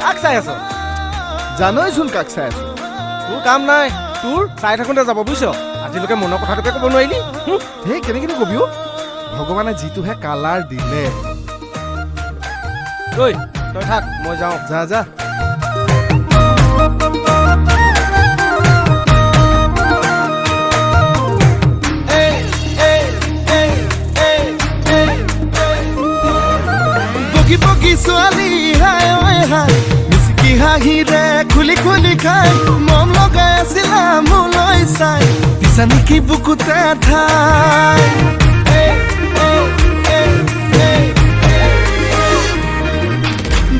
কাক চাই আছ জানইচোন কাক চাই আছো তোৰ কাম নাই তোৰ চাই থাকোঁতে যাব বুজিছ আজিলৈকে মনৰ কথাটোকে ক'ব নোৱাৰিলি হেই কেনেকৈ কবি অ' ভগৱানে যিটোহে কালাৰ দিলে ঐ তই থাক মই যাওঁ যা যা বগী ছোৱালী হাই ঐ হাই মিচিকি হাঁহিৰে খুলি খুলি খাই মন লগাই আছিলা মোলৈ চাই দিছা নেকি বুকুতে ঠাই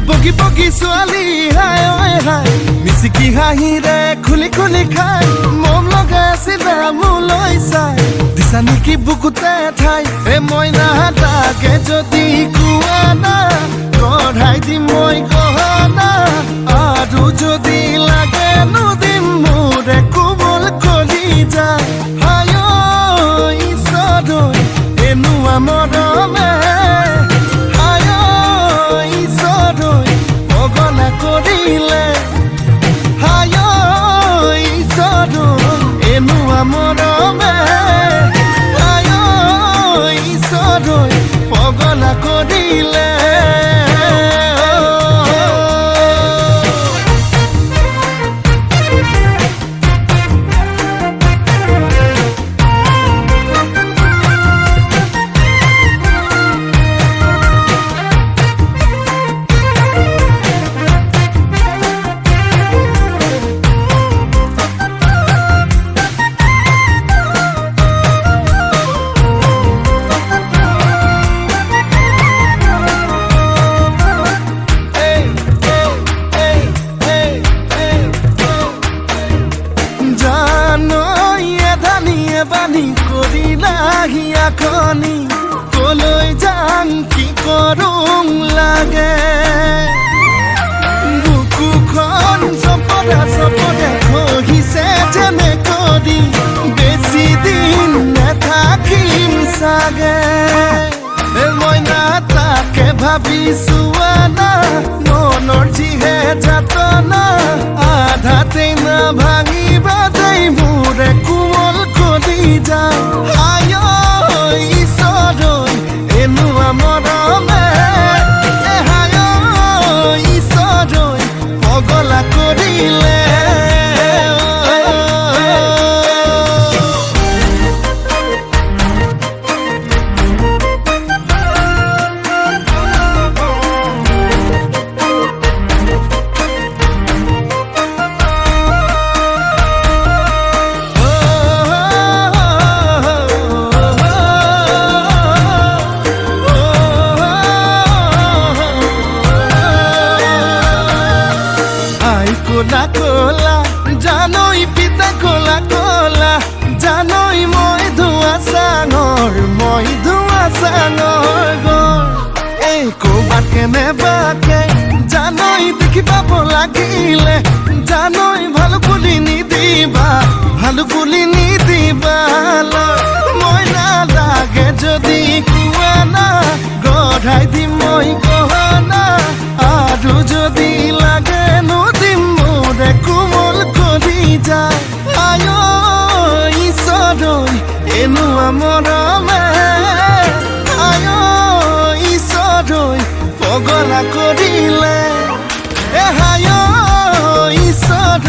বগী বগী ছোৱালী হাই ঐ হাই মিচিকি হাঁহিৰে খুলি খুলি খাই মন লগাই আছিলা মোলৈ চাই দিছা নেকি বুকুতে ঠাই মই নাহাতাকে যদি কোৱা না কঢ়াই দিম মই গহনা আৰু যদি লাগে নদিম মোৰে কোমল কলি যায় হায় ঈশ্বৰ এনেকুৱা মৰমে হায় ঈশ্বৰ পগলা কৰিলে হায় ঈশ্বৰ এনেকুৱা মৰমে হায় ঈশ্বৰ পগলা কৰিলে বানি কৰিলাহি আখনি কলৈ যাং কি কৰোং লাগে বুকুখন চপৰা চপৰা খহিছে যেনে কৰি বেছি দিন নেথাকিম চাগে মই না তাকে ভাবিছো না মনৰ যিহে যাতনা আধাতেই না ভাঙিবা দেই মোৰে কোমল কলি যায় হায় ঈশ্বৰ এনেকুৱা মৰমে হায় ঈশ্বৰ পগলা কৰিলে কোলা কোলা জানই পিতা কোলা কোলা জানই মই ধোৱা চাঙৰ গৰ এই ক'বাত কেনেবাকে জানই দেখি পাব লাগিলে জানই ভাল বুলি নিদিবা মই নালাগে যদি কোৱা না গঢ়াই দিম মই গহনা আৰু যদি লাগে নদিম মোৰে কোমল কলি যায় আয় ঈশ্বৰ এনেকুৱা মৰমে আয় ঈশ্বৰ পগলা কৰিলে হায় ঈশ্বৰ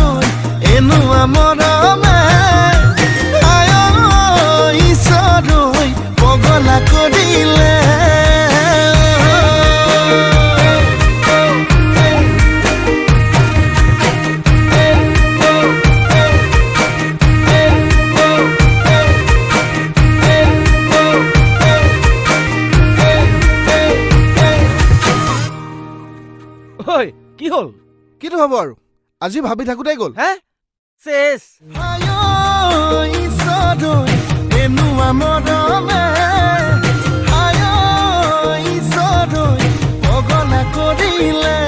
এনেকুৱা মৰমে আয় ঈশ্বৰ পগলা কৰিলে কি হ'ল কিটো হ'ব আৰু আজি ভাবি থাকোঁতেই গ'ল হে চেছ ঈশ্বৰ এনেকুৱা মৰমে হায় ঈশ্বৰ পগলা কৰিলে